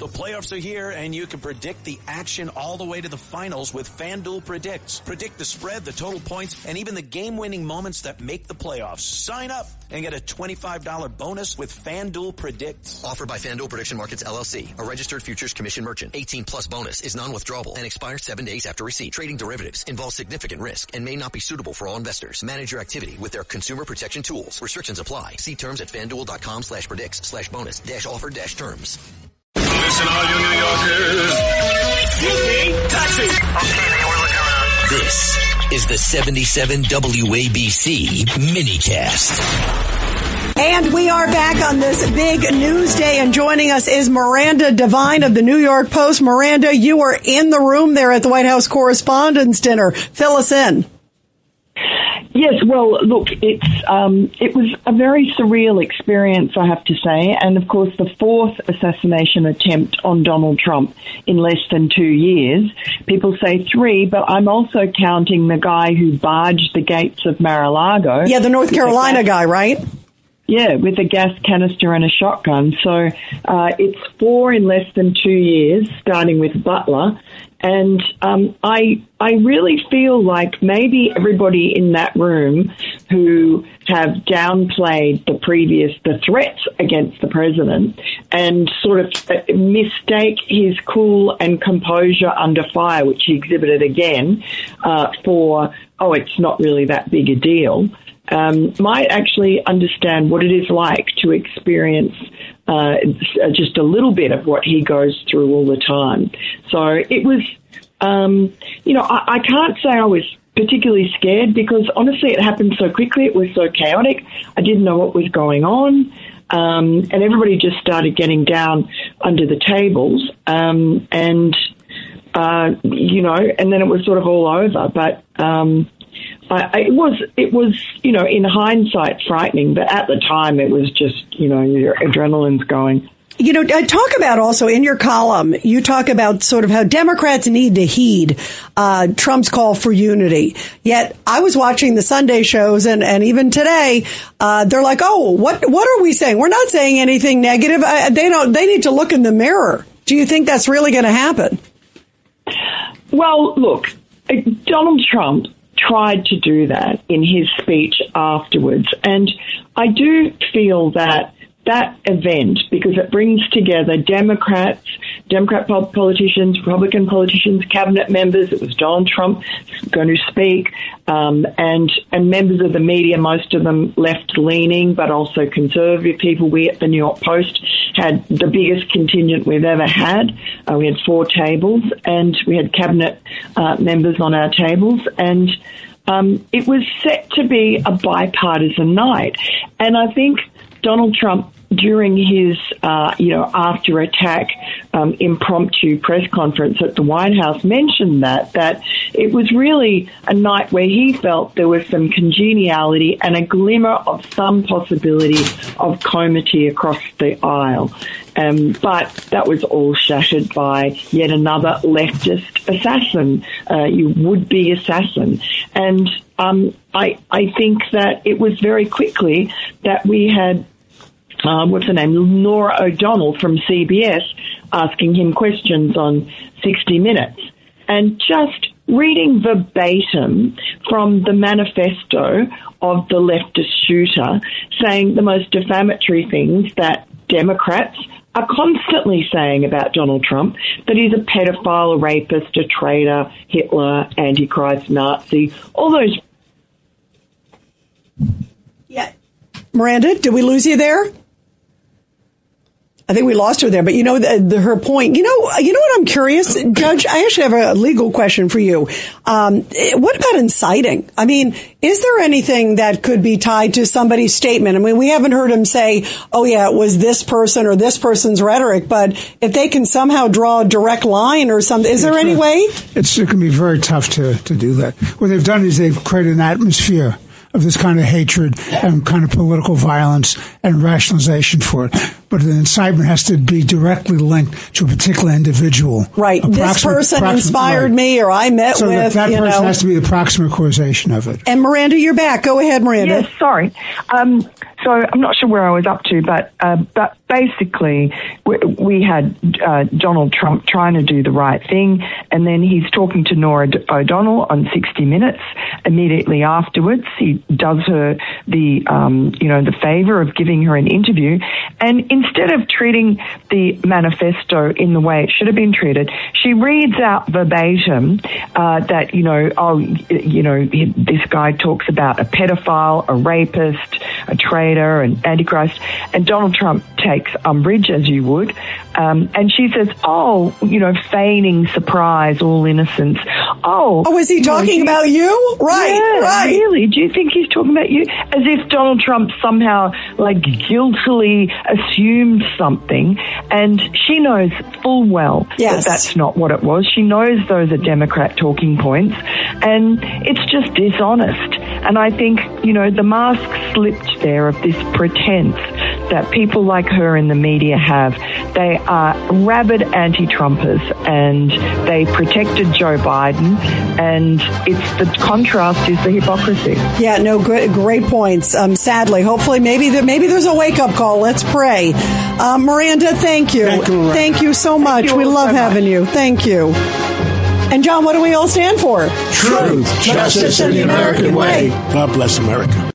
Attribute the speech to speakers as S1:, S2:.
S1: The playoffs are here, and you can predict the action all the way to the finals with FanDuel Predicts. Predict the spread, the total points, and even the game-winning moments that make the playoffs. Sign up and get a $25 bonus with FanDuel Predicts.
S2: Offered by FanDuel Prediction Markets, LLC, a registered futures commission merchant. 18-plus bonus is non-withdrawable and expires 7 days after receipt. Trading derivatives involves significant risk and may not be suitable for all investors. Manage your activity with their consumer protection tools. Restrictions apply. See terms at FanDuel.com/predicts/bonus-offer-terms.
S3: Listen, all you New Yorkers. Excuse me, taxi. Okay, we're looking around.
S2: This is the 77 WABC minicast.
S4: And we are back on this big news day, and joining us is Miranda Devine of the New York Post. Miranda, you were in the room there at the White House Correspondents' Dinner. Fill us in.
S5: Yes, well, look, it was a very surreal experience, I have to say, and of course the fourth assassination attempt on Donald Trump in less than 2 years. People say 3, but I'm also counting the guy who barged the gates of Mar-a-Lago.
S4: Yeah, the North Carolina guy, right?
S5: Yeah, with a gas canister and a shotgun. So it's 4 in less than 2 years, starting with Butler. And I really feel like maybe everybody in that room who have downplayed the threats against the president and sort of mistake his cool and composure under fire, which he exhibited again, it's not really that big a deal, might actually understand what it is like to experience just a little bit of what he goes through all the time. So it was, I can't say I was particularly scared because honestly it happened so quickly. It was so chaotic. I didn't know what was going on. And everybody just started getting down under the tables. And then it was sort of all over. But, it was, in hindsight frightening, but at the time it was just, your adrenaline's going.
S4: Talk about also in your column, you talk about sort of how Democrats need to heed Trump's call for unity. Yet I was watching the Sunday shows and even today, they're like, oh, what are we saying? We're not saying anything negative. They need to look in the mirror. Do you think that's really going to happen?
S5: Well, look, Donald Trump tried to do that in his speech afterwards. And I do feel that event, because it brings together Democrat politicians, Republican politicians, cabinet members. It was Donald Trump going to speak, and members of the media, most of them left-leaning, but also conservative people. We at the New York Post had the biggest contingent we've ever had. We had 4 tables, and we had cabinet members on our tables, and it was set to be a bipartisan night. And I think Donald Trump, during his, after attack impromptu press conference at the White House, mentioned that it was really a night where he felt there was some congeniality and a glimmer of some possibility of comity across the aisle. But that was all shattered by yet another leftist assassin, would-be assassin. And I think that it was very quickly that we had Nora O'Donnell from CBS asking him questions on 60 Minutes, and just reading verbatim from the manifesto of the leftist shooter, saying the most defamatory things that Democrats are constantly saying about Donald Trump, that he's a pedophile, a rapist, a traitor, Hitler, Antichrist, Nazi, all those.
S4: Yeah. Miranda, did we lose you there? I think we lost her there, but her point, what I'm curious, Judge, I actually have a legal question for you. What about inciting? I mean, is there anything that could be tied to somebody's statement? I mean, we haven't heard him say, oh yeah, it was this person or this person's rhetoric, but if they can somehow draw a direct line or something, is there any way?
S6: It can be very tough to do that. What they've done is they've created an atmosphere of this kind of hatred and kind of political violence and rationalization for it. but an incitement has to be directly linked to a particular individual.
S4: Right. This person inspired me, or I met
S6: so
S4: with.
S6: So that person has to be the proximate causation of it.
S4: And Miranda, you're back. Go ahead, Miranda.
S5: Yes, sorry. So I'm not sure where I was up to, but basically we had Donald Trump trying to do the right thing, and then he's talking to Norah O'Donnell on 60 Minutes. Immediately afterwards, he does her the favor of giving her an interview, and instead of treating the manifesto in the way it should have been treated, she reads out verbatim that this guy talks about a pedophile, a rapist, a traitor, an antichrist, and Donald Trump takes umbrage, as you would, and she says, feigning surprise, all innocence. Oh,
S4: is he talking about you? Right,
S5: yeah,
S4: right.
S5: Really? Do you think he's talking about you? As if Donald Trump somehow, guiltily assumed something, and she knows full well that that's not what it was. She knows those are Democrat talking points, and it's just dishonest. And I think, the mask slipped there of this pretense that people like her in the media have. They are rabid anti-Trumpers, and they protected Joe Biden, and it's the contrast is the hypocrisy.
S4: Yeah, no, great points. Sadly, hopefully, maybe there's a wake-up call. Let's pray. Miranda, thank you. Thank you so much. We love having you. Thank you. And John, what do we all stand for?
S3: Truth, justice, and the American way. God bless America.